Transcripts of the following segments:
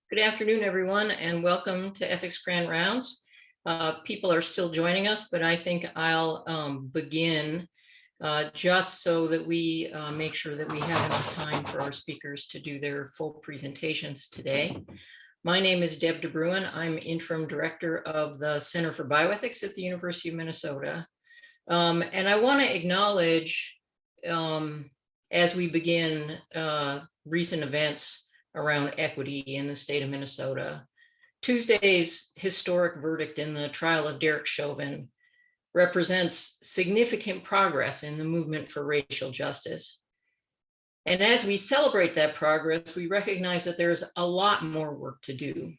Good afternoon, everyone, and welcome to Ethics Grand Rounds. People are still joining us, but I think I'll begin just so that we make sure that we have enough time for our speakers to do their full presentations today. My name is Deb DeBruin. I'm interim director of the Center for Bioethics at the University of Minnesota. And I want to acknowledge, as we begin recent events around equity in the state of Minnesota. Tuesday's historic verdict in the trial of Derek Chauvin represents significant progress in the movement for racial justice. And as we celebrate that progress, we recognize that there's a lot more work to do.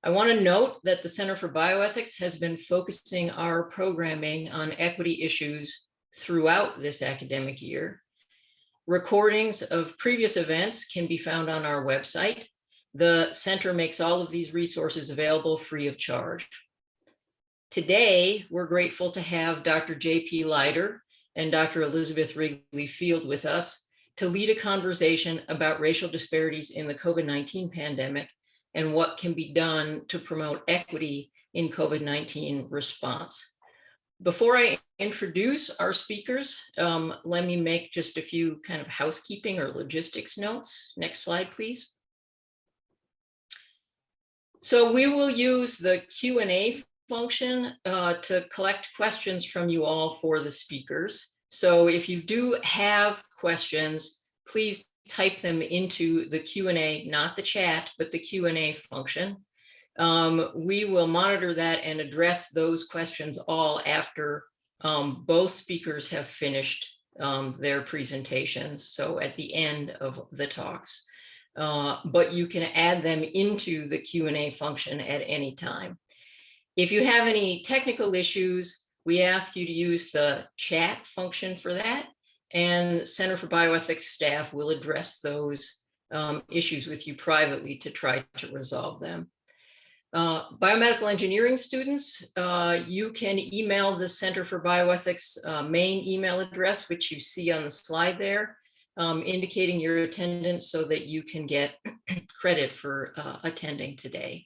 I want to note that the Center for Bioethics has been focusing our programming on equity issues throughout this academic year. Recordings of previous events can be found on our website. The center makes all of these resources available free of charge. Today, we're grateful to have Dr. J.P. Leider and Dr. Elizabeth Wrigley-Field with us to lead a conversation about racial disparities in the COVID-19 pandemic and what can be done to promote equity in COVID-19 response. Before I introduce our speakers, let me make just a few kind of housekeeping or logistics notes. Next slide, please. So we will use the Q&A function to collect questions from you all for the speakers. So if you do have questions, please type them into the Q&A, not the chat, but the Q&A function. We will monitor that and address those questions all after both speakers have finished their presentations, so at the end of the talks. But you can add them into the Q&A function at any time. If you have any technical issues, we ask you to use the chat function for that, and Center for Bioethics staff will address those issues with you privately to try to resolve them. Biomedical engineering students, you can email the Center for Bioethics main email address, which you see on the slide there, indicating your attendance so that you can get credit for attending today.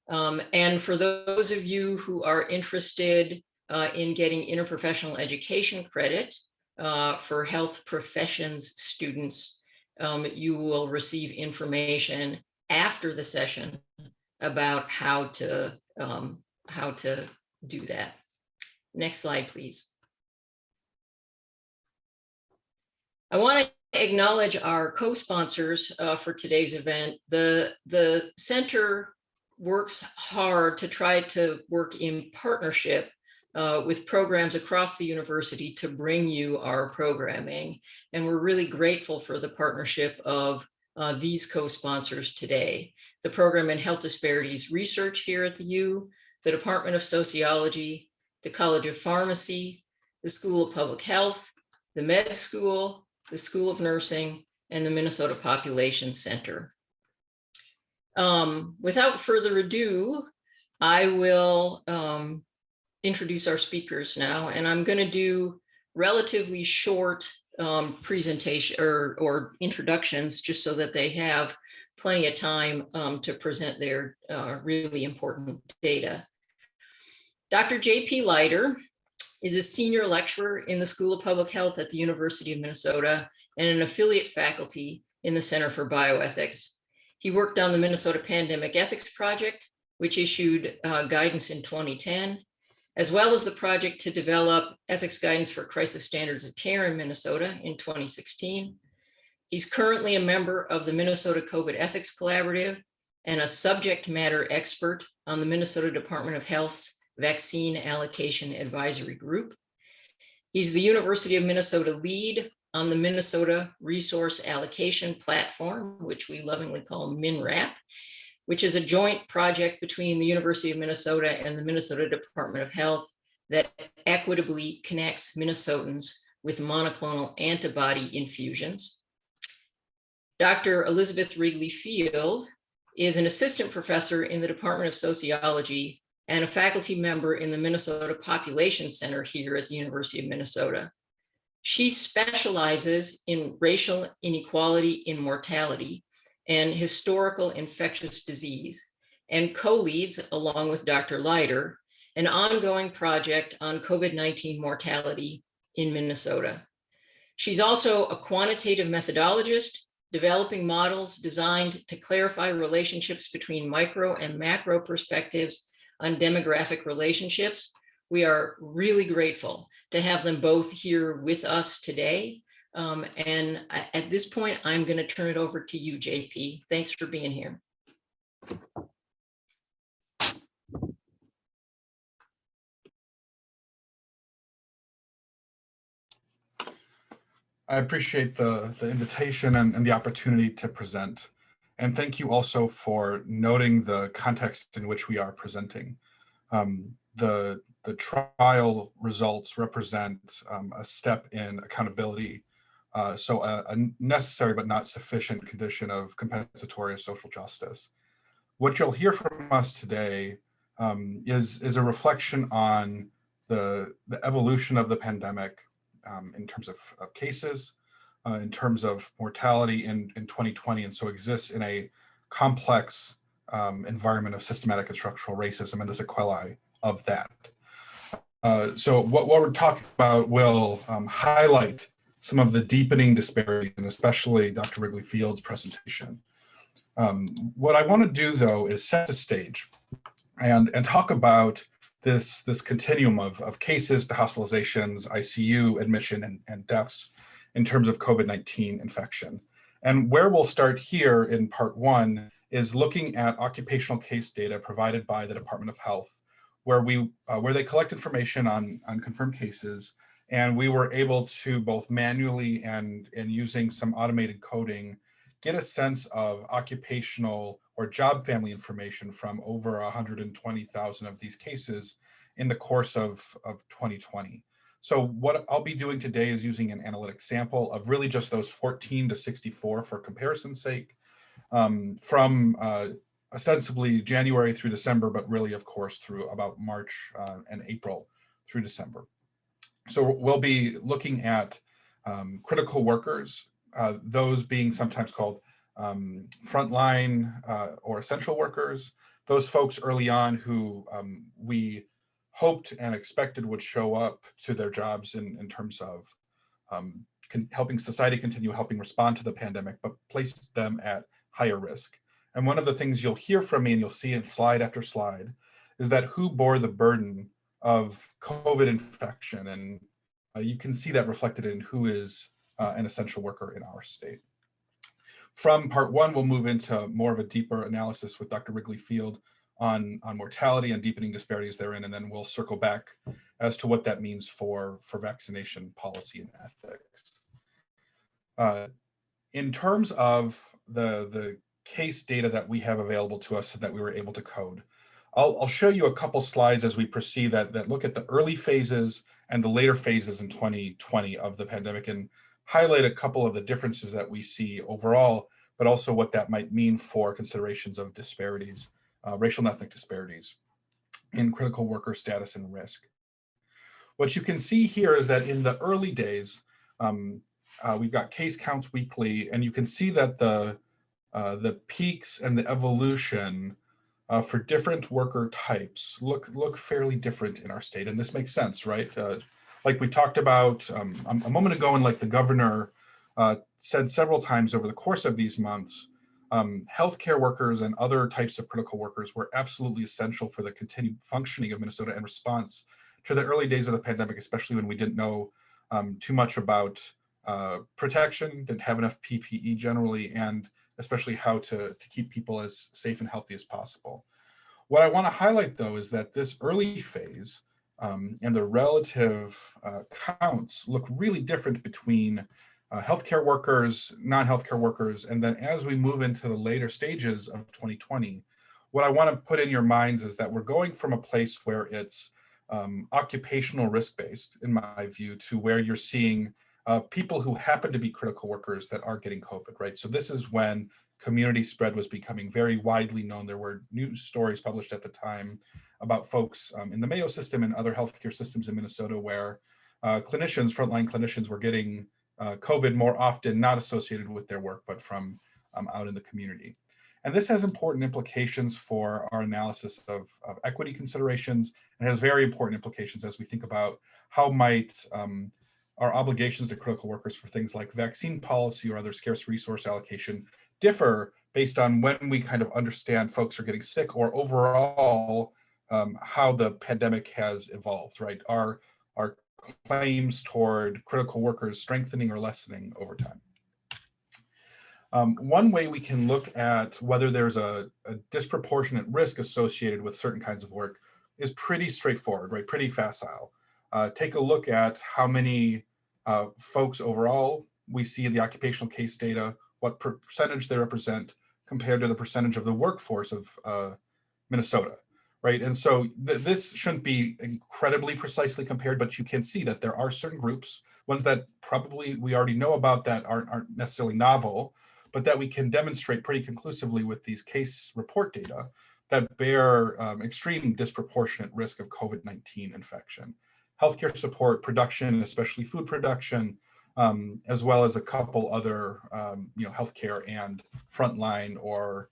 And for those of you who are interested in getting interprofessional education credit for health professions students, you will receive information after the session about how to do that. Next slide, please. I want to acknowledge our co-sponsors for today's event. The center works hard to try to work in partnership with programs across the university to bring you our programming. And we're really grateful for the partnership of these co-sponsors today: the Program in Health Disparities Research here at the U, the Department of Sociology, the College of Pharmacy, the School of Public Health, the Med School, the School of Nursing, and the Minnesota Population Center. Without further ado, I will introduce our speakers now, and I'm going to do relatively short presentation or introductions just so that they have plenty of time to present their really important data. Dr. J.P. Leider is a senior lecturer in the School of Public Health at the University of Minnesota and an affiliate faculty in the Center for Bioethics. He worked on the Minnesota Pandemic Ethics Project, which issued guidance in 2010, as well as the project to develop ethics guidance for crisis standards of care in Minnesota in 2016. He's currently a member of the Minnesota COVID Ethics Collaborative and a subject matter expert on the Minnesota Department of Health's Vaccine Allocation Advisory Group. He's the University of Minnesota lead on the Minnesota Resource Allocation Platform, which we lovingly call MinRAP, which is a joint project between the University of Minnesota and the Minnesota Department of Health that equitably connects Minnesotans with monoclonal antibody infusions. Dr. Elizabeth Wrigley-Field is an assistant professor in the Department of Sociology and a faculty member in the Minnesota Population Center here at the University of Minnesota. She specializes in racial inequality in mortality and historical infectious disease, and co-leads, along with Dr. Leider, an ongoing project on COVID-19 mortality in Minnesota. She's also a quantitative methodologist, developing models designed to clarify relationships between micro and macro perspectives on demographic relationships. We are really grateful to have them both here with us today. And at this point, I'm going to turn it over to you, JP. Thanks for being here. I appreciate the invitation and the opportunity to present. And thank you also for noting the context in which we are presenting. The trial results represent a step in accountability, so a necessary but not sufficient condition of compensatory social justice. What you'll hear from us today is a reflection on the evolution of the pandemic in terms of cases, in terms of mortality in 2020, and so exists in a complex environment of systematic and structural racism and the sequelae of that. So what we're talking about will highlight some of the deepening disparities, and especially Dr. Wrigley-Field's presentation. What I want to do, though, is set the stage and talk about this continuum of cases to hospitalizations, ICU admission, and deaths in terms of COVID-19 infection. And where we'll start here in part one is looking at occupational case data provided by the Department of Health, where they collect information on confirmed cases, and we were able to both manually and using some automated coding get a sense of occupational or job family information from over 120,000 of these cases in the course of 2020. So what I'll be doing today is using an analytic sample of really just those 14 to 64 for comparison's sake, from ostensibly January through December, but really, of course, through about March and April through December. So we'll be looking at critical workers, those being sometimes called frontline or essential workers, those folks early on who we hoped and expected would show up to their jobs in terms of helping society continue helping respond to the pandemic, but placed them at higher risk. And one of the things you'll hear from me, and you'll see in slide after slide, is that who bore the burden of COVID infection. And you can see that reflected in who is an essential worker in our state. From part one, we'll move into more of a deeper analysis with Dr. Wrigley-Field on mortality and deepening disparities therein, and then we'll circle back as to what that means for vaccination policy and ethics. In terms of the case data that we have available to us that we were able to code, I'll show you a couple slides as we proceed that look at the early phases and the later phases in 2020 of the pandemic and highlight a couple of the differences that we see overall, but also what that might mean for considerations of disparities, racial and ethnic disparities in critical worker status and risk. What you can see here is that in the early days, we've got case counts weekly, and you can see that the peaks and the evolution for different worker types look fairly different in our state, and this makes sense, right? Like we talked about a moment ago, and like the governor said several times over the course of these months, healthcare workers and other types of critical workers were absolutely essential for the continued functioning of Minnesota in response to the early days of the pandemic, especially when we didn't know too much about protection, didn't have enough PPE generally, and especially how to keep people as safe and healthy as possible. What I want to highlight, though, is that this early phase and the relative counts look really different between healthcare workers, non-healthcare workers, and then as we move into the later stages of 2020, what I want to put in your minds is that we're going from a place where it's occupational risk-based, in my view, to where you're seeing people who happen to be critical workers that are getting COVID, right? So this is when community spread was becoming very widely known. There were news stories published at the time about folks in the Mayo system and other healthcare systems in Minnesota where clinicians, frontline clinicians, were getting COVID more often, not associated with their work, but from out in the community. And this has important implications for our analysis of equity considerations, and has very important implications as we think about how might our obligations to critical workers for things like vaccine policy or other scarce resource allocation differ based on when we kind of understand folks are getting sick, or overall how the pandemic has evolved, right? Are claims toward critical workers strengthening or lessening over time? One way we can look at whether there's a disproportionate risk associated with certain kinds of work is pretty straightforward, right? Pretty facile. Take a look at how many folks overall we see in the occupational case data, what percentage they represent compared to the percentage of the workforce of Minnesota, right? And so this shouldn't be incredibly precisely compared, but you can see that there are certain groups, ones that probably we already know about that aren't necessarily novel, but that we can demonstrate pretty conclusively with these case report data that bear extreme disproportionate risk of COVID-19 infection. Healthcare support, production, especially food production, as well as a couple other healthcare and frontline or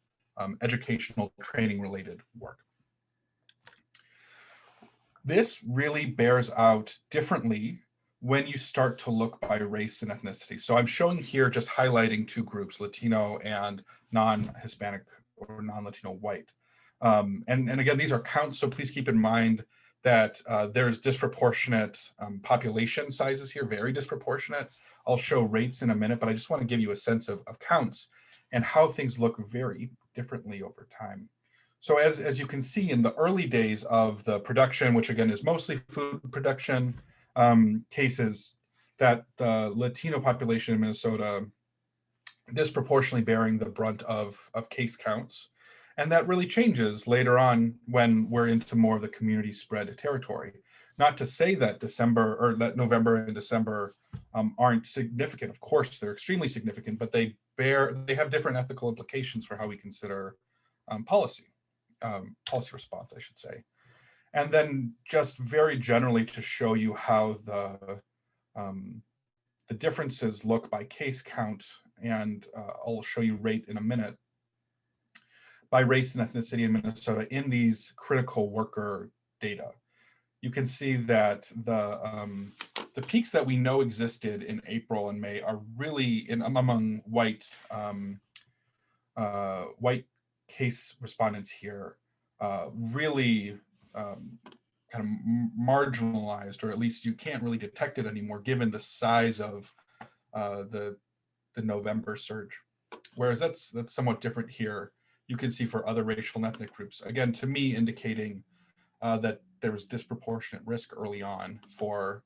educational training related work. This really bears out differently when you start to look by race and ethnicity. So I'm showing here just highlighting two groups, Latino and non-Hispanic or non-Latino white. And again, these are counts, so please keep in mind that there's disproportionate population sizes here, very disproportionate. I'll show rates in a minute, but I just want to give you a sense of counts and how things look very differently over time. So as you can see in the early days of the production, which again is mostly food production cases, that the Latino population in Minnesota disproportionately bearing the brunt of case counts. And that really changes later on when we're into more of the community spread territory. Not to say that December or that November and December aren't significant. Of course, they're extremely significant, but they have different ethical implications for how we consider policy response, I should say. And then just very generally to show you how the differences look by case count, and I'll show you rate in a minute, by race and ethnicity in Minnesota in these critical worker data. You can see that the peaks that we know existed in April and May are really among white case respondents here, really kind of marginalized, or at least you can't really detect it anymore given the size of the November surge. Whereas that's somewhat different here. You can see for other racial and ethnic groups, again, to me, indicating that there was disproportionate risk early on for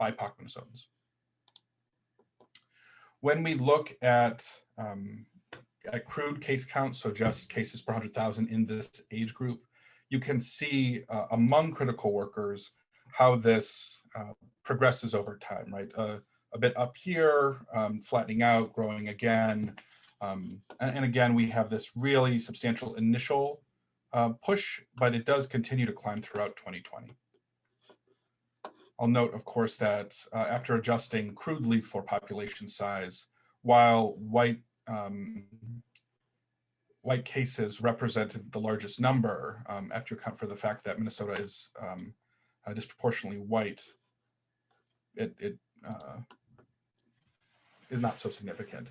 BIPOC Minnesotans. When we look at crude case counts, so just cases per 100,000 in this age group, you can see among critical workers how this progresses over time, right? A bit up here, flattening out, growing again. And again, we have this really substantial initial push, but it does continue to climb throughout 2020. I'll note, of course, that after adjusting crudely for population size, while white cases represented the largest number, after account for the fact that Minnesota is disproportionately white, it is not so significant.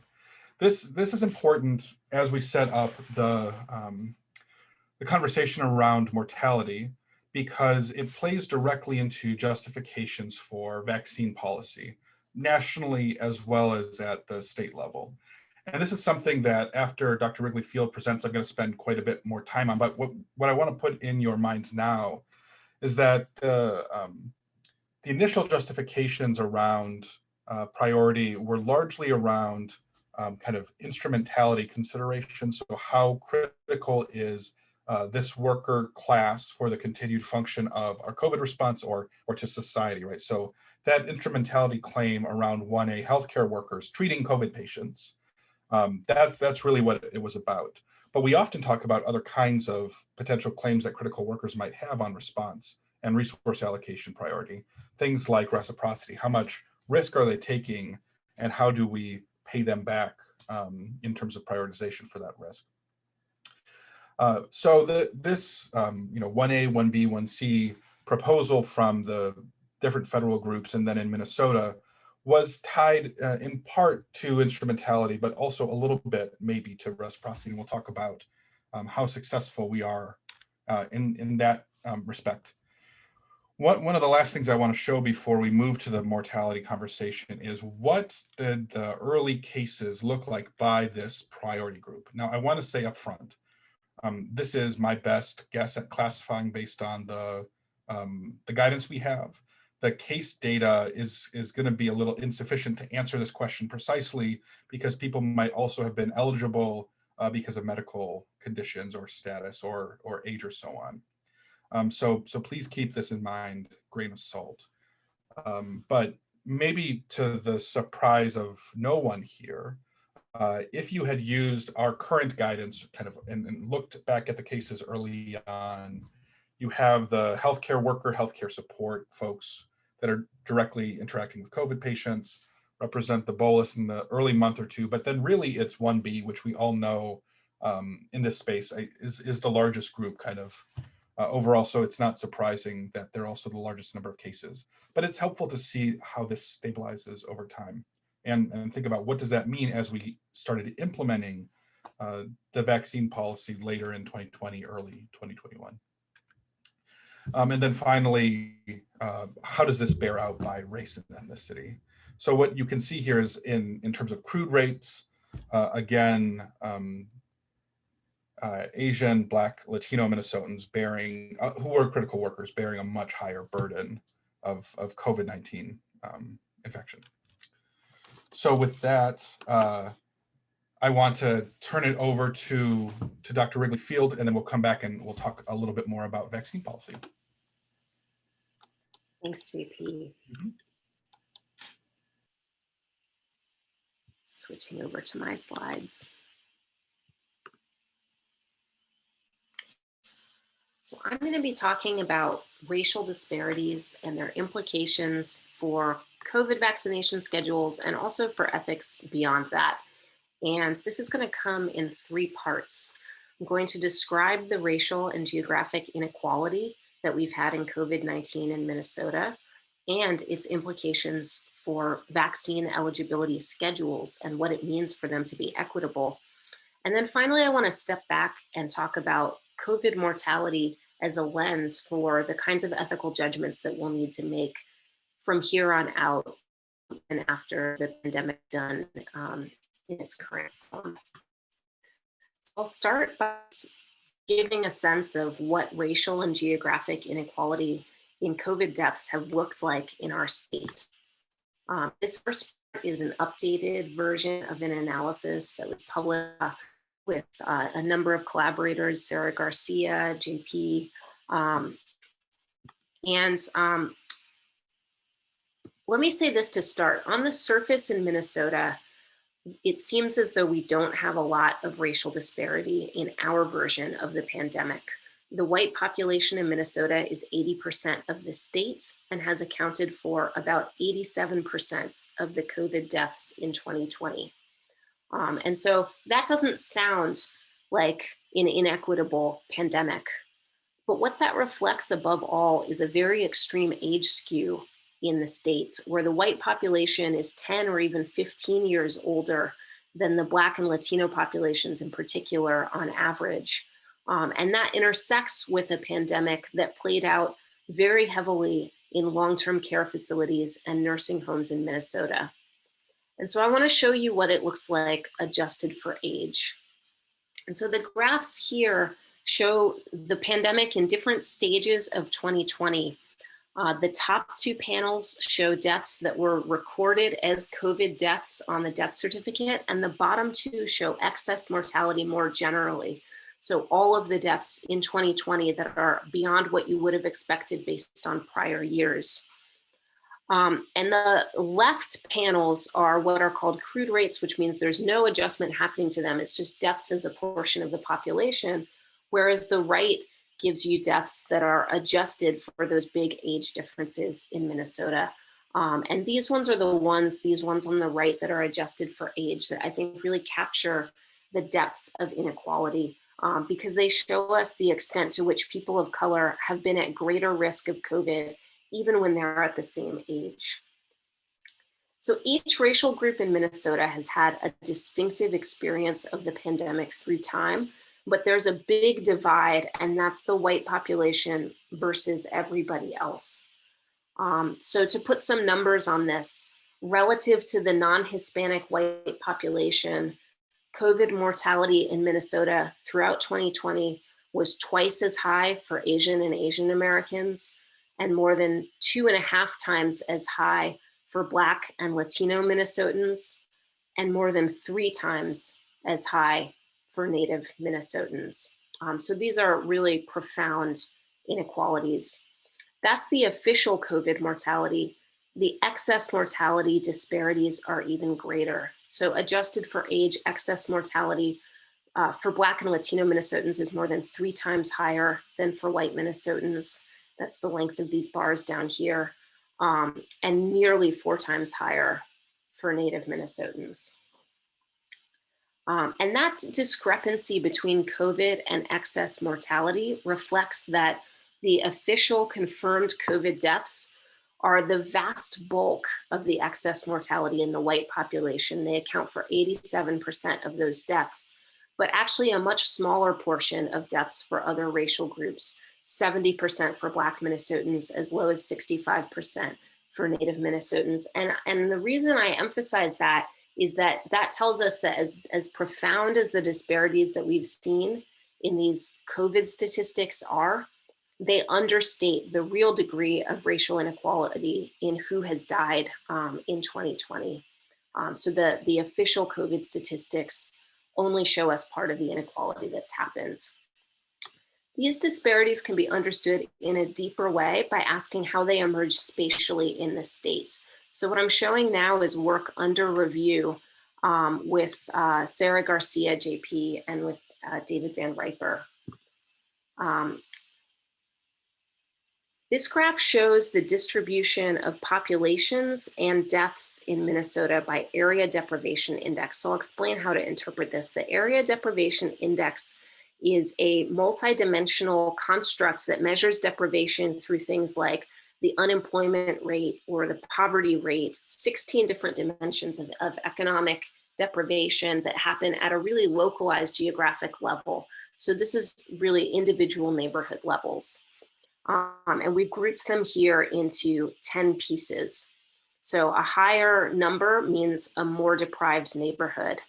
This is important as we set up the conversation around mortality, because it plays directly into justifications for vaccine policy, nationally as well as at the state level. And this is something that after Dr. Wrigley-Field presents, I'm going to spend quite a bit more time on. But what I want to put in your minds now is that the initial justifications around priority were largely around kind of instrumentality considerations. So how critical is this worker class for the continued function of our COVID response or to society, right? So that instrumentality claim around 1A healthcare workers treating COVID patients, that's really what it was about. But we often talk about other kinds of potential claims that critical workers might have on response and resource allocation priority. Things like reciprocity, how much risk are they taking and how do we pay them back in terms of prioritization for that risk. So this 1A, 1B, 1C proposal from the different federal groups and then in Minnesota was tied in part to instrumentality, but also a little bit maybe to reciprocity. And we'll talk about how successful we are in that respect. One of the last things I want to show before we move to the mortality conversation is what did the early cases look like by this priority group? Now, I want to say up front, this is my best guess at classifying based on the guidance we have. The case data is going to be a little insufficient to answer this question precisely because people might also have been eligible because of medical conditions or status or age or so on. So please keep this in mind, grain of salt. But maybe to the surprise of no one here, if you had used our current guidance and looked back at the cases early on, you have the healthcare worker, healthcare support folks that are directly interacting with COVID patients, represent the bolus in the early month or two, but then really it's 1B, which we all know in this space is the largest group overall. So it's not surprising that they're also the largest number of cases, but it's helpful to see how this stabilizes over time and think about what does that mean as we started implementing the vaccine policy later in 2020, early 2021. And then finally, how does this bear out by race and ethnicity? So what you can see here is in terms of crude rates, again, Asian, Black, Latino Minnesotans bearing, who are critical workers, bearing a much higher burden of COVID-19 infection. So with that, I want to turn it over to Dr. Wrigley-Field, and then we'll come back and we'll talk a little bit more about vaccine policy. Thanks, JP. Switching over to my slides. So I'm going to be talking about racial disparities and their implications for COVID vaccination schedules and also for ethics beyond that. And this is going to come in 3 parts. I'm going to describe the racial and geographic inequality that we've had in COVID-19 in Minnesota and its implications for vaccine eligibility schedules and what it means for them to be equitable. And then finally, I want to step back and talk about COVID mortality as a lens for the kinds of ethical judgments that we'll need to make from here on out and after the pandemic done in its current form. So I'll start by giving a sense of what racial and geographic inequality in COVID deaths have looked like in our state. This first part is an updated version of an analysis that was published with a number of collaborators, Sarah Garcia, JP, let me say this to start. On the surface in Minnesota, it seems as though we don't have a lot of racial disparity in our version of the pandemic. The white population in Minnesota is 80% of the state and has accounted for about 87% of the COVID deaths in 2020. And so that doesn't sound like an inequitable pandemic. But what that reflects above all is a very extreme age skew in the states where the white population is 10 or even 15 years older than the Black and Latino populations in particular on average. And that intersects with a pandemic that played out very heavily in long-term care facilities and nursing homes in Minnesota. And so I want to show you what it looks like adjusted for age. And so the graphs here show the pandemic in different stages of 2020. The top 2 panels show deaths that were recorded as COVID deaths on the death certificate, and the bottom 2 show excess mortality more generally. So all of the deaths in 2020 that are beyond what you would have expected based on prior years. And the left panels are what are called crude rates, which means there's no adjustment happening to them. It's just deaths as a portion of the population, whereas the right gives you deaths that are adjusted for those big age differences in Minnesota. And these ones on the right that are adjusted for age that I think really capture the depth of inequality because they show us the extent to which people of color have been at greater risk of COVID, even when they're at the same age. So each racial group in Minnesota has had a distinctive experience of the pandemic through time, but there's a big divide, and that's the white population versus everybody else. So to put some numbers on this, relative to the non-Hispanic white population, COVID mortality in Minnesota throughout 2020 was twice as high for Asian and Asian Americans, and more than 2.5 times as high for Black and Latino Minnesotans, and more than 3 times as high for Native Minnesotans. So these are really profound inequalities. That's the official COVID mortality. The excess mortality disparities are even greater. So adjusted for age, excess mortality for Black and Latino Minnesotans is more than 3 times higher than for white Minnesotans. That's the length of these bars down here, and nearly 4 times higher for Native Minnesotans. And that discrepancy between COVID and excess mortality reflects that the official confirmed COVID deaths are the vast bulk of the excess mortality in the white population. They account for 87% of those deaths, but actually a much smaller portion of deaths for other racial groups, 70% for Black Minnesotans, as low as 65% for Native Minnesotans. And the reason I emphasize that is that that tells us that as profound as the disparities that we've seen in these COVID statistics are, they understate the real degree of racial inequality in who has died in 2020. So the official COVID statistics only show us part of the inequality that's happened. These disparities can be understood in a deeper way by asking how they emerge spatially in the states. So what I'm showing now is work under review with Sarah Garcia, JP, and with David Van Riper. This graph shows the distribution of populations and deaths in Minnesota by area deprivation index. So I'll explain how to interpret this. The area deprivation index is a multidimensional construct that measures deprivation through things like the unemployment rate or the poverty rate, 16 different dimensions of economic deprivation that happen at a really localized geographic level. So this is really individual neighborhood levels. And we've grouped them here into 10 pieces. So a higher number means a more deprived neighborhood.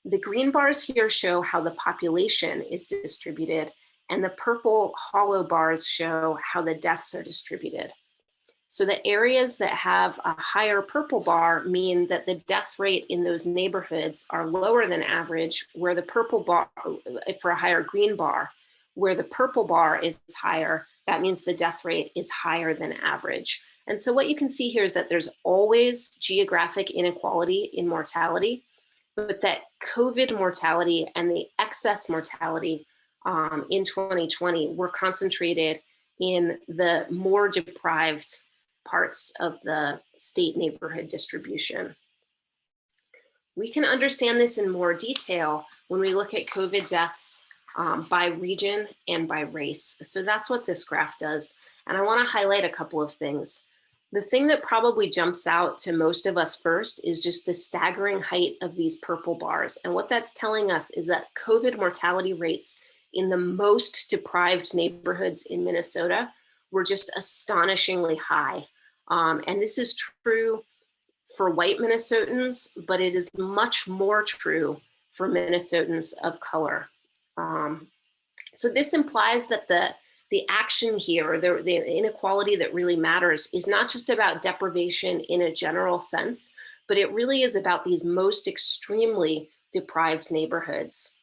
The green bars here show how the population is distributed, and the purple hollow bars show how the deaths are distributed. So the areas that have a higher purple bar mean that the death rate in those neighborhoods are lower than average, where the purple bar, for a higher green bar, where the purple bar is higher, that means the death rate is higher than average. And so what you can see here is that there's always geographic inequality in mortality, but that COVID mortality and the excess mortality in 2020 were concentrated in the more deprived parts of the state neighborhood distribution. We can understand this in more detail when we look at COVID deaths by region and by race. So that's what this graph does. And I want to highlight a couple of things. The thing that probably jumps out to most of us first is just the staggering height of these purple bars. And what that's telling us is that COVID mortality rates in the most deprived neighborhoods in Minnesota were just astonishingly high. And this is true for white Minnesotans, but it is much more true for Minnesotans of color. So this implies that the action here, or the inequality that really matters, is not just about deprivation in a general sense, but it really is about these most extremely deprived neighborhoods.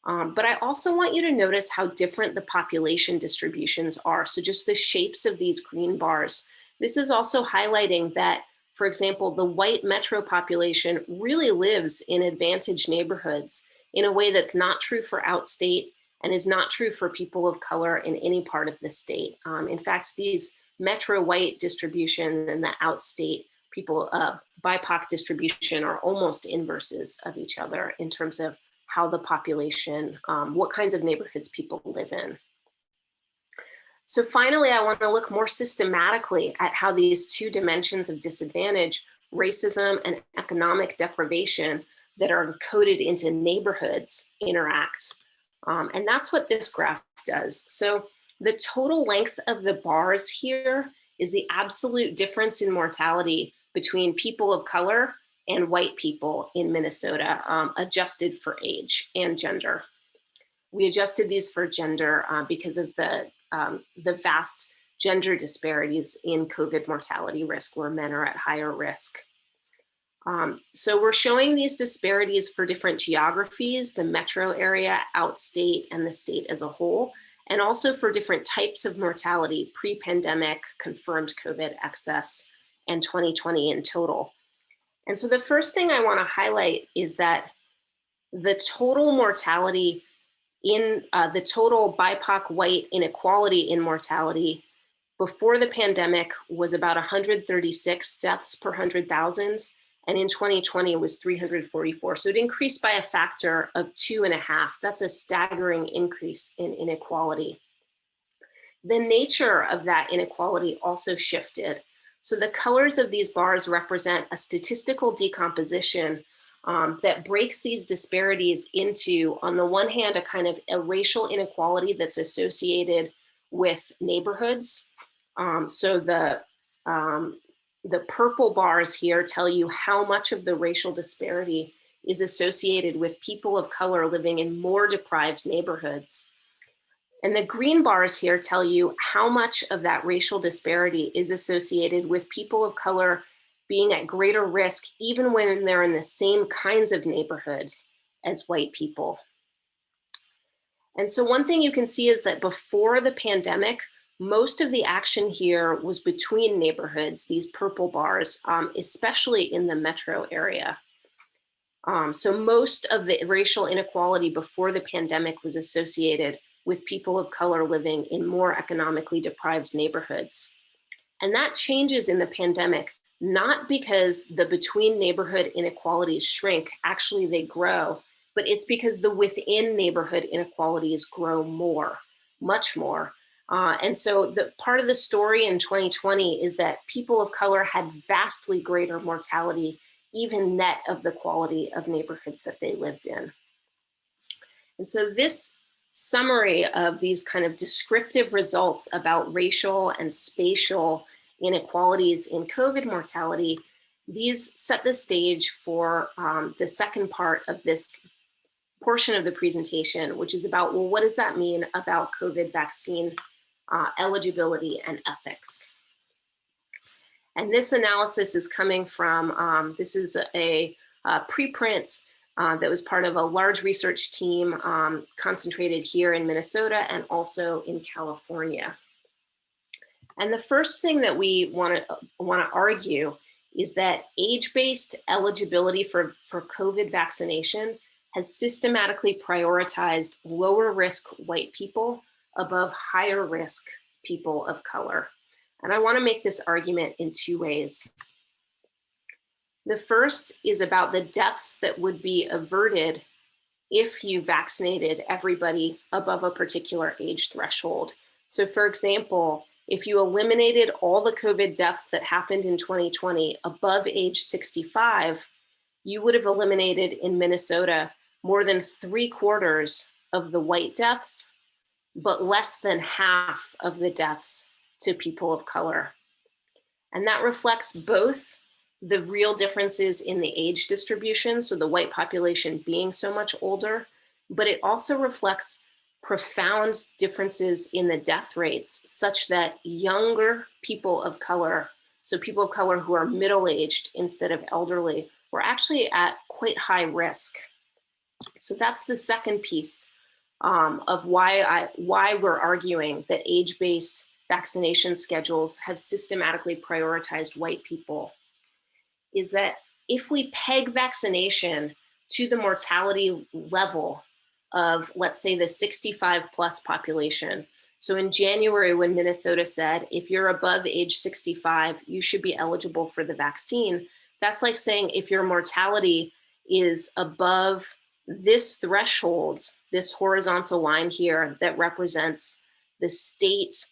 But I also want you to notice how different the population distributions are. So just the shapes of these green bars. This is also highlighting that, for example, the white metro population really lives in advantaged neighborhoods in a way that's not true for outstate and is not true for people of color in any part of the state. In fact, these metro white distribution and the outstate people, BIPOC distribution are almost inverses of each other in terms of how the population, what kinds of neighborhoods people live in. So finally, I want to look more systematically at how these two dimensions of disadvantage, racism and economic deprivation that are encoded into neighborhoods interact. And that's what this graph does. So the total length of the bars here is the absolute difference in mortality between people of color and white people in Minnesota, adjusted for age and gender. We adjusted these for gender because of the vast gender disparities in COVID mortality risk, where men are at higher risk. So we're showing these disparities for different geographies, the metro area, outstate, and the state as a whole, and also for different types of mortality, pre-pandemic, confirmed COVID excess, and 2020 in total. And so the first thing I want to highlight is that the total mortality in the total BIPOC white inequality in mortality before the pandemic was about 136 deaths per 100,000. And in 2020, it was 344. So it increased by a factor of 2.5. That's a staggering increase in inequality. The nature of that inequality also shifted. So the colors of these bars represent a statistical decomposition that breaks these disparities into, on the one hand, a kind of a racial inequality that's associated with neighborhoods. So the purple bars here tell you how much of the racial disparity is associated with people of color living in more deprived neighborhoods. And the green bars here tell you how much of that racial disparity is associated with people of color being at greater risk, even when they're in the same kinds of neighborhoods as white people. And so one thing you can see is that before the pandemic, most of the action here was between neighborhoods, these purple bars, especially in the metro area. So most of the racial inequality before the pandemic was associated with people of color living in more economically deprived neighborhoods. And that changes in the pandemic, not because the between neighborhood inequalities shrink, actually they grow, but it's because the within neighborhood inequalities grow more, much more. And so the part of the story in 2020 is that people of color had vastly greater mortality, even net of the quality of neighborhoods that they lived in. And so this summary of these kind of descriptive results about racial and spatial inequalities in COVID mortality, these set the stage for the second part of this portion of the presentation, which is about, well, what does that mean about COVID vaccine eligibility and ethics? And this analysis is coming from, this is a preprint that was part of a large research team concentrated here in Minnesota and also in California. And the first thing that we want to argue is that age-based eligibility for COVID vaccination has systematically prioritized lower risk white people above higher risk people of color. And I want to make this argument in two ways. The first is about the deaths that would be averted if you vaccinated everybody above a particular age threshold. So for example, if you eliminated all the COVID deaths that happened in 2020 above age 65, you would have eliminated in Minnesota more than 3/4 of the white deaths, but less than half of the deaths to people of color. And that reflects both the real differences in the age distribution, so the white population being so much older, but it also reflects profound differences in the death rates, such that younger people of color, so people of color who are middle-aged instead of elderly, were actually at quite high risk. So that's the second piece of why we're arguing that age-based vaccination schedules have systematically prioritized white people, is that if we peg vaccination to the mortality level of, let's say, the 65 plus population, So in January, when Minnesota said, if you're above age 65, you should be eligible for the vaccine, that's like saying if your mortality is above this threshold, this horizontal line here that represents the state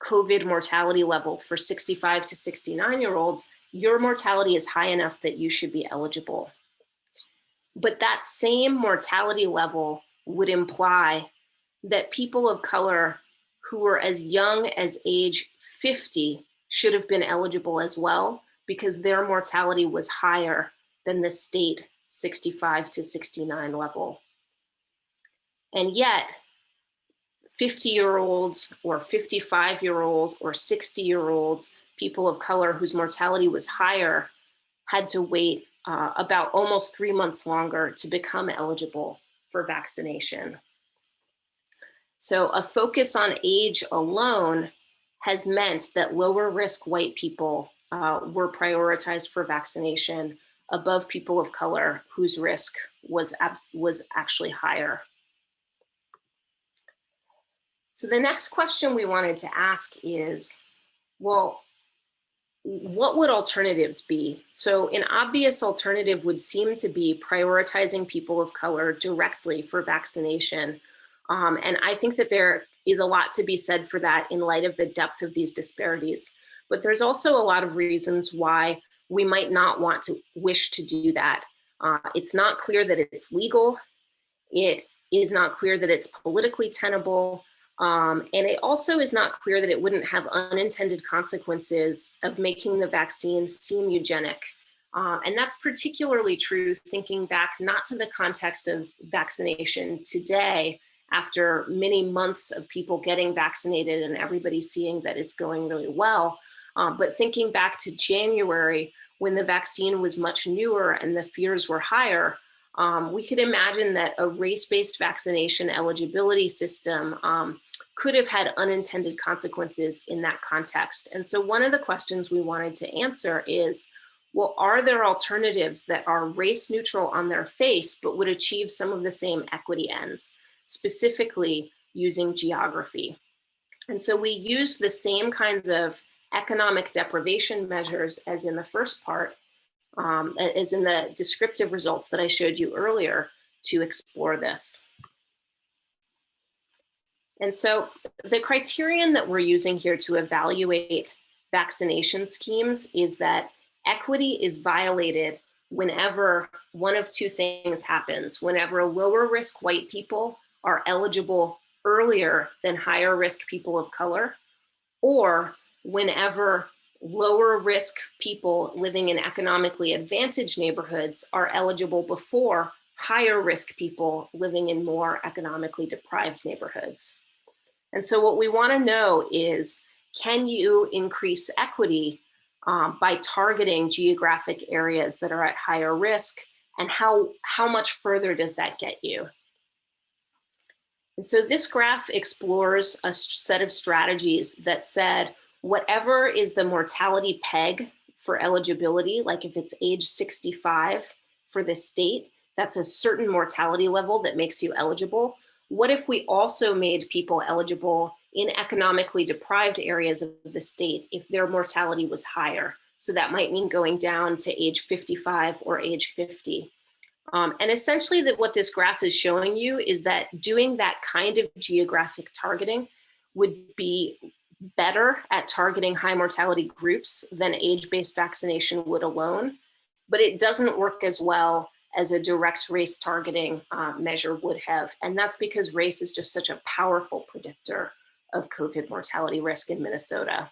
COVID mortality level for 65 to 69-year-olds, your mortality is high enough that you should be eligible. But that same mortality level would imply that people of color who were as young as age 50 should have been eligible as well, because their mortality was higher than the state 65 to 69 level. And yet, 50-year-olds or 55-year-olds or 60-year-olds, people of color whose mortality was higher, had to wait about almost 3 months longer to become eligible for vaccination. So a focus on age alone has meant that lower risk white people were prioritized for vaccination above people of color whose risk was actually higher. So the next question we wanted to ask is, well, what would alternatives be? So an obvious alternative would seem to be prioritizing people of color directly for vaccination. And I think that there is a lot to be said for that in light of the depth of these disparities. But there's also a lot of reasons why we might not want to wish to do that. It's not clear that it's legal. It is not clear that it's politically tenable. And it also is not clear that it wouldn't have unintended consequences of making the vaccine seem eugenic. And that's particularly true thinking back not to the context of vaccination today, after many months of people getting vaccinated and everybody seeing that it's going really well, but thinking back to January when the vaccine was much newer and the fears were higher. We could imagine that a race-based vaccination eligibility system could have had unintended consequences in that context. And so one of the questions we wanted to answer is, well, are there alternatives that are race neutral on their face, but would achieve some of the same equity ends, specifically using geography? And so we use the same kinds of economic deprivation measures as in the first part, as in the descriptive results that I showed you earlier, to explore this. And so the criterion that we're using here to evaluate vaccination schemes is that equity is violated whenever one of two things happens: whenever lower risk white people are eligible earlier than higher risk people of color, or whenever lower risk people living in economically advantaged neighborhoods are eligible before higher risk people living in more economically deprived neighborhoods. And so what we want to know is, can you increase equity by targeting geographic areas that are at higher risk, and how much further does that get you? And so this graph explores a set of strategies that said, whatever is the mortality peg for eligibility, like if it's age 65 for the state, that's a certain mortality level that makes you eligible. What if we also made people eligible in economically deprived areas of the state if their mortality was higher? So that might mean going down to age 55 or age 50. And essentially what this graph is showing you is that doing that kind of geographic targeting would be better at targeting high mortality groups than age-based vaccination would alone, but it doesn't work as well as a direct race targeting measure would have. And that's because race is just such a powerful predictor of COVID mortality risk in Minnesota.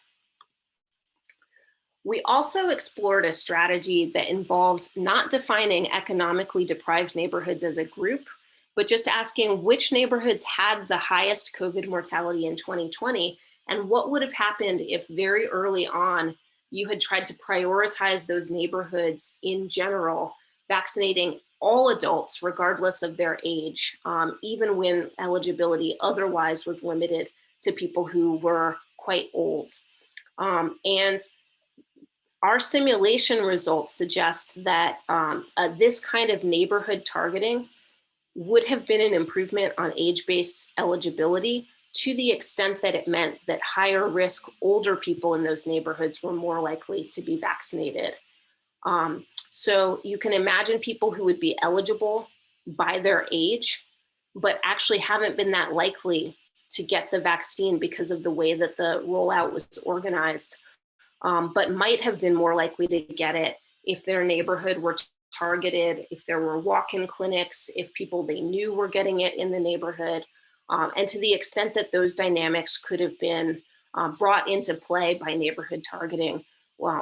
We also explored a strategy that involves not defining economically deprived neighborhoods as a group, but just asking which neighborhoods had the highest COVID mortality in 2020, and what would have happened if very early on you had tried to prioritize those neighborhoods in general, vaccinating all adults regardless of their age, even when eligibility otherwise was limited to people who were quite old. And our simulation results suggest that this kind of neighborhood targeting would have been an improvement on age-based eligibility, to the extent that it meant that higher risk older people in those neighborhoods were more likely to be vaccinated. So you can imagine people who would be eligible by their age, but actually haven't been that likely to get the vaccine because of the way that the rollout was organized, but might have been more likely to get it if their neighborhood were targeted, if there were walk-in clinics, if people they knew were getting it in the neighborhood, and to the extent that those dynamics could have been brought into play by neighborhood targeting.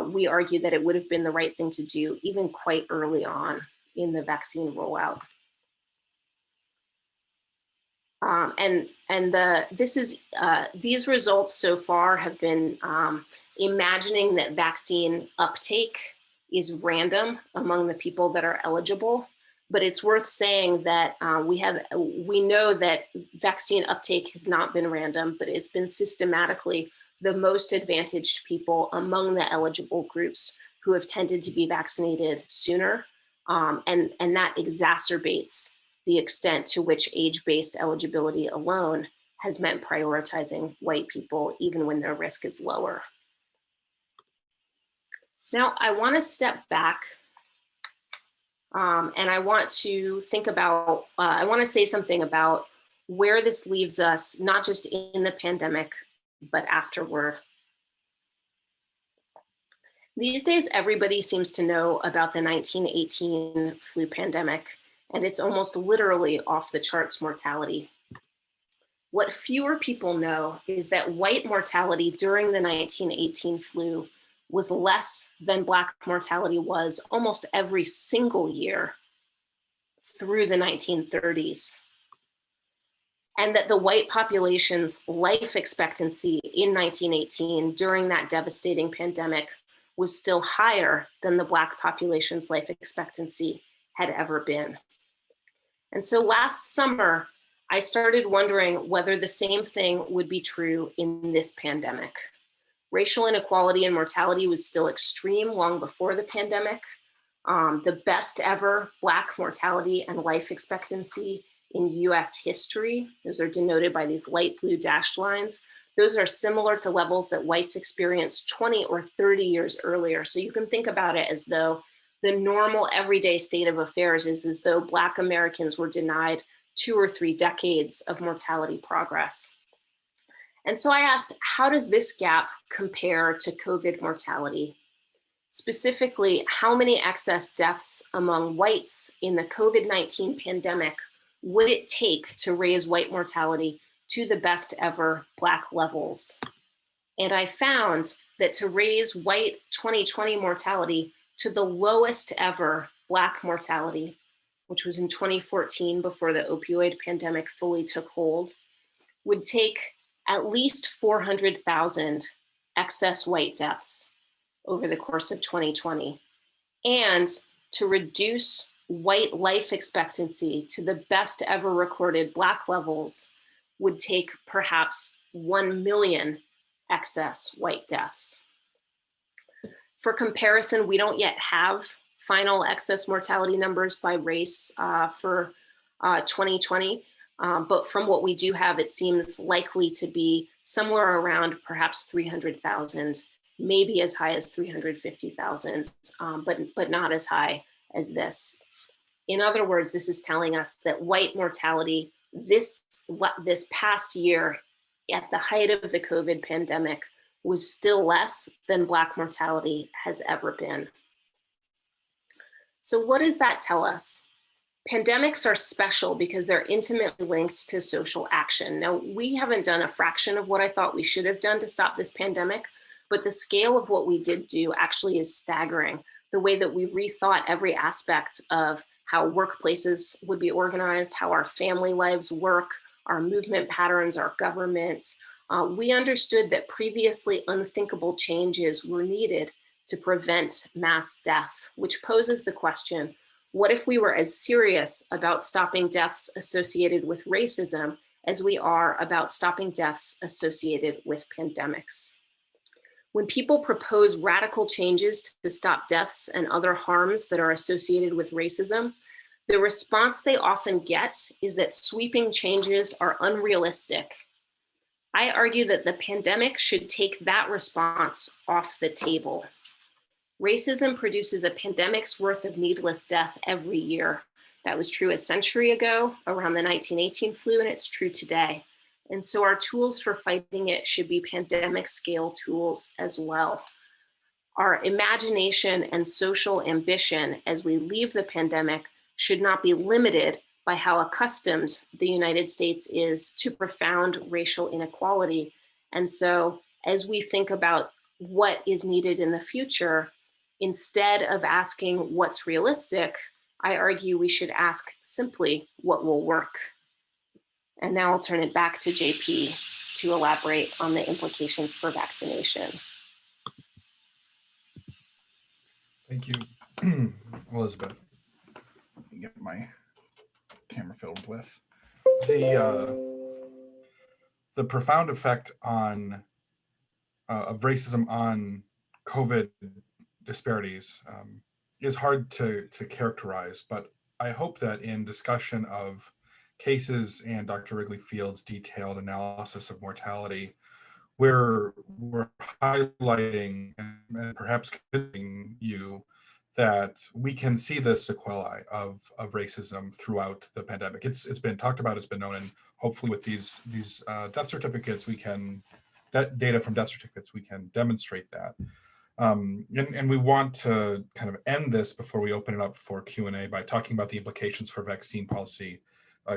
We argue that it would have been the right thing to do even quite early on in the vaccine rollout. These results so far have been imagining that vaccine uptake is random among the people that are eligible, but it's worth saying that we know that vaccine uptake has not been random, but it's been systematically the most advantaged people among the eligible groups who have tended to be vaccinated sooner, and that exacerbates the extent to which age-based eligibility alone has meant prioritizing white people even when their risk is lower. Now, I want to step back and I want to think about, I want to say something about where this leaves us, not just in the pandemic, but afterward. These days, everybody seems to know about the 1918 flu pandemic, and it's almost literally off the charts mortality. What fewer people know is that white mortality during the 1918 flu was less than Black mortality was almost every single year through the 1930s. And that the white population's life expectancy in 1918 during that devastating pandemic was still higher than the Black population's life expectancy had ever been. And so last summer, I started wondering whether the same thing would be true in this pandemic. Racial inequality and mortality was still extreme long before the pandemic. The best ever Black mortality and life expectancy in US history, those are denoted by these light blue dashed lines, those are similar to levels that whites experienced 20 or 30 years earlier. So you can think about it as though the normal everyday state of affairs is as though Black Americans were denied 2 or 3 decades of mortality progress. And so I asked, how does this gap compare to COVID mortality? Specifically, how many excess deaths among whites in the COVID-19 pandemic would it take to raise white mortality to the best ever Black levels? And I found that to raise white 2020 mortality to the lowest ever Black mortality, which was in 2014 before the opioid pandemic fully took hold, would take at least 400,000 excess white deaths over the course of 2020. And to reduce white life expectancy to the best ever recorded Black levels would take perhaps 1 million excess white deaths. For comparison, we don't yet have final excess mortality numbers by race for 2020, but from what we do have, it seems likely to be somewhere around perhaps 300,000, maybe as high as 350,000, but not as high as this. In other words, this is telling us that white mortality this past year at the height of the COVID pandemic was still less than Black mortality has ever been. So what does that tell us? Pandemics are special because they're intimately linked to social action. Now, we haven't done a fraction of what I thought we should have done to stop this pandemic, but the scale of what we did do actually is staggering. The way that we rethought every aspect of how workplaces would be organized, how our family lives work, our movement patterns, our governments. We understood that previously unthinkable changes were needed to prevent mass death, which poses the question, what if we were as serious about stopping deaths associated with racism as we are about stopping deaths associated with pandemics? When people propose radical changes to stop deaths and other harms that are associated with racism, the response they often get is that sweeping changes are unrealistic, I argue that the pandemic should take that response off the table. Racism produces a pandemic's worth of needless death every year. That was true a century ago, around the 1918 flu, and it's true today. And so our tools for fighting it should be pandemic scale tools as well. Our imagination and social ambition as we leave the pandemic should not be limited by how accustomed the United States is to profound racial inequality. And so as we think about what is needed in the future, instead of asking what's realistic, I argue we should ask simply what will work. And now I'll turn it back to JP to elaborate on the implications for vaccination. Thank you, Elizabeth. Let me get my camera filled with the profound effect on of racism on COVID disparities is hard to characterize, but I hope that in discussion of cases and Dr. Wrigley-Field's detailed analysis of mortality, we're highlighting and perhaps convincing you that we can see the sequelae of racism throughout the pandemic. It's been talked about, it's been known, and hopefully with these death certificates, we can, data from death certificates, we can demonstrate that. And we want to kind of end this before we open it up for Q&A by talking about the implications for vaccine policy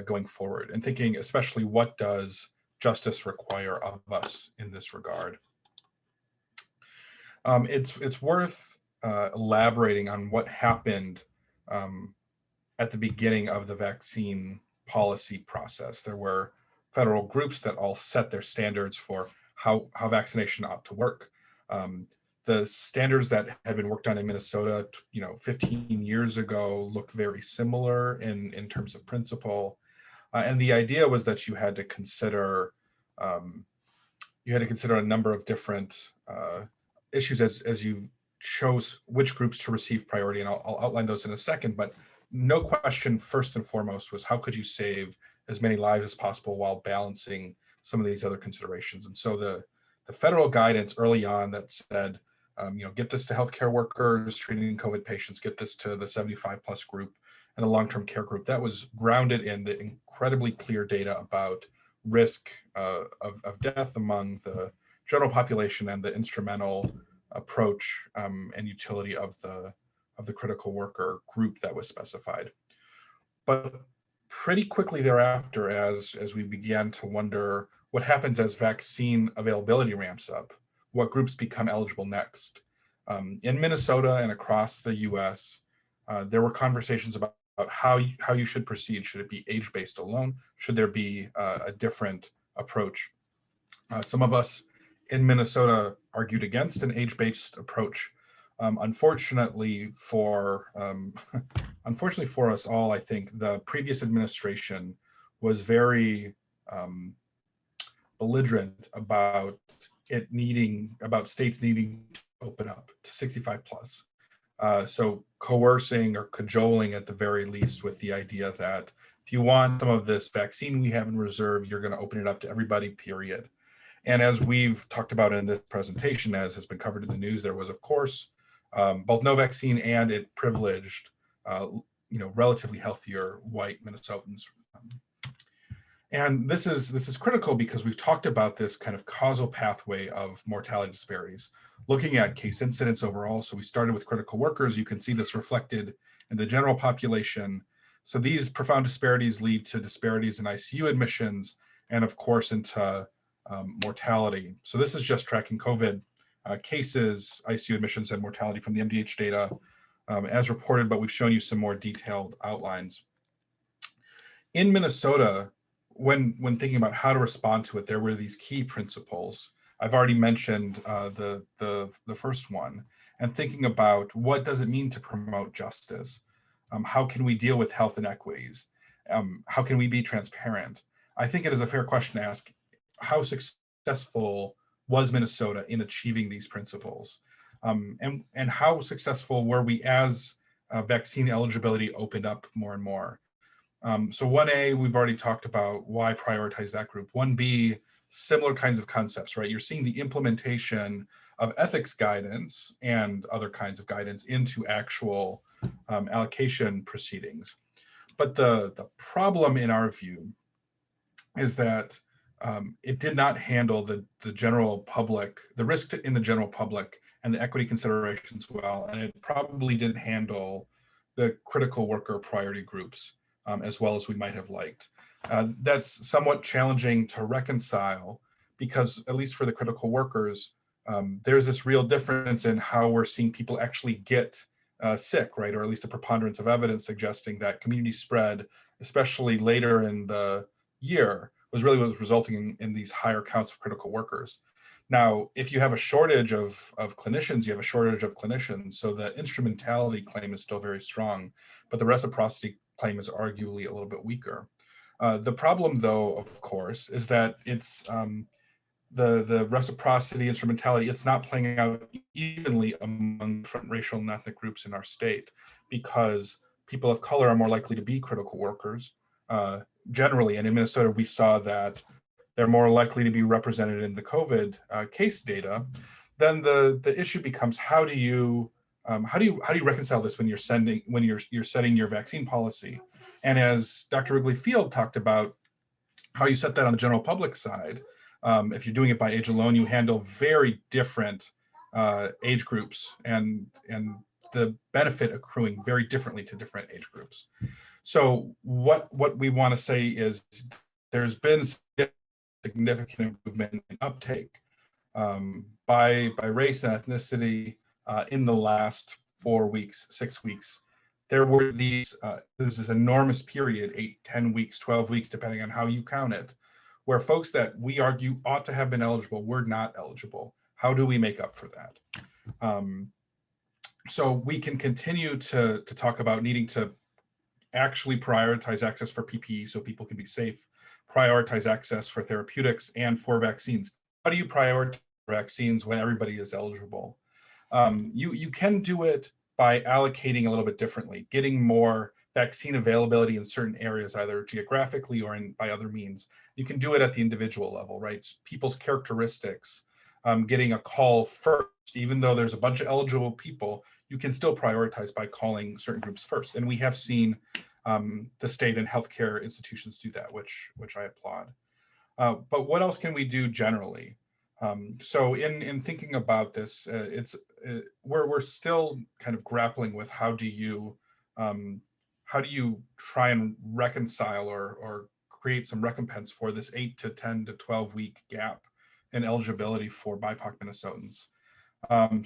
going forward, and thinking especially what does justice require of us in this regard. It's worth elaborating on what happened at the beginning of the vaccine policy process. There were federal groups that all set their standards for how vaccination ought to work. The standards that had been worked on in Minnesota, 15 years ago, looked very similar in terms of principle. And the idea was that you had to consider a number of different issues as you chose which groups to receive priority, and I'll outline those in a second. But no question, first and foremost, was how could you save as many lives as possible while balancing some of these other considerations. And so the federal guidance early on that said, get this to healthcare workers treating COVID patients, get this to the 75 plus group and the long-term care group, that was grounded in the incredibly clear data about risk of death among the general population and the instrumental approach and utility of the critical worker group that was specified. But pretty quickly thereafter, as we began to wonder what happens as vaccine availability ramps up, what groups become eligible next. In Minnesota and across the US, there were conversations about how you should proceed. Should it be age-based alone? Should there be a different approach? Some of us in Minnesota argued against an age-based approach. Unfortunately for us all, I think the previous administration was very belligerent about states needing to open up to 65 plus. So coercing or cajoling at the very least with the idea that if you want some of this vaccine we have in reserve, you're going to open it up to everybody, period. And as we've talked about in this presentation, as has been covered in the news, there was, of course, both no vaccine and it privileged, relatively healthier white Minnesotans. And this is critical because we've talked about this kind of causal pathway of mortality disparities, looking at case incidence overall. So we started with critical workers. You can see this reflected in the general population. So these profound disparities lead to disparities in ICU admissions and, of course, into mortality. So this is just tracking COVID cases, ICU admissions, and mortality from the MDH data as reported, but we've shown you some more detailed outlines. In Minnesota, when thinking about how to respond to it, there were these key principles. I've already mentioned the first one, and thinking about what does it mean to promote justice? How can we deal with health inequities? How can we be transparent? I think it is a fair question to ask, how successful was Minnesota in achieving these principles? And how successful were we as vaccine eligibility opened up more and more? So 1A, we've already talked about why prioritize that group. 1B, similar kinds of concepts, right? You're seeing the implementation of ethics guidance and other kinds of guidance into actual allocation proceedings. But the problem in our view is that it did not handle the general public, the risk in the general public and the equity considerations well, and it probably didn't handle the critical worker priority groups as well as we might have liked. That's somewhat challenging to reconcile because, at least for the critical workers, there's this real difference in how we're seeing people actually get sick, right? Or at least a preponderance of evidence suggesting that community spread, especially later in the year, was really what was resulting in these higher counts of critical workers. Now, if you have a shortage of clinicians, you have a shortage of clinicians. So the instrumentality claim is still very strong, but the reciprocity claim is arguably a little bit weaker. The problem, though, of course, is that it's the reciprocity, instrumentality, it's not playing out evenly among different racial and ethnic groups in our state, because people of color are more likely to be critical workers generally. And in Minnesota, we saw that they're more likely to be represented in the COVID case data. Then the issue becomes, how do you reconcile this when you're setting your vaccine policy? And as Dr. Wrigley-Field talked about, how you set that on the general public side, if you're doing it by age alone, you handle very different age groups and the benefit accruing very differently to different age groups. So what we want to say is there's been significant improvement in uptake by race and ethnicity in the last 4 weeks, 6 weeks. There were there's this enormous period, 8, 10 weeks, 12 weeks, depending on how you count it, where folks that we argue ought to have been eligible were not eligible. How do we make up for that? So we can continue to talk about needing to actually prioritize access for PPE so people can be safe, prioritize access for therapeutics and for vaccines. How do you prioritize vaccines when everybody is eligible? You can do it by allocating a little bit differently, getting more vaccine availability in certain areas, either geographically or by other means. You can do it at the individual level, right? It's people's characteristics, getting a call first, even though there's a bunch of eligible people, you can still prioritize by calling certain groups first. And we have seen the state and healthcare institutions do that, which I applaud. But what else can we do generally? So in thinking about this, we're still kind of grappling with how do you try and reconcile or create some recompense for this 8 to 10 to 12 week gap in eligibility for BIPOC Minnesotans.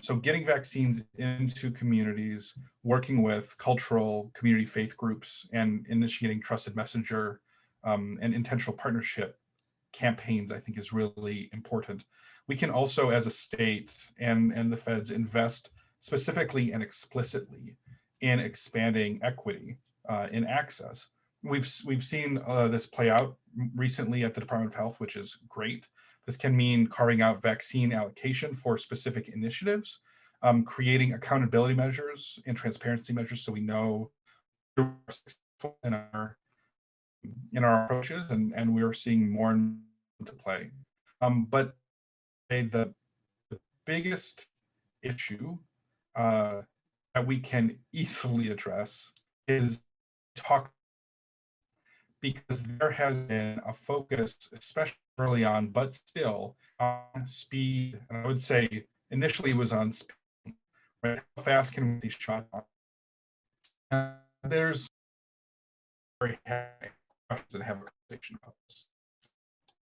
So getting vaccines into communities, working with cultural community faith groups, and initiating trusted messenger and intentional partnership campaigns, I think, is really important. We can also, as a state and the feds, invest specifically and explicitly in expanding equity in access. We've seen this play out recently at the Department of Health, which is great. This can mean carving out vaccine allocation for specific initiatives, creating accountability measures and transparency measures so we know we're successful in our approaches, and we're seeing more to play. But the biggest issue that we can easily address is talk, because there has been a focus, especially early on, but still on speed. And I would say initially it was on speed. Right? How fast can we get these shots on? There's very happy questions and have a conversation about this.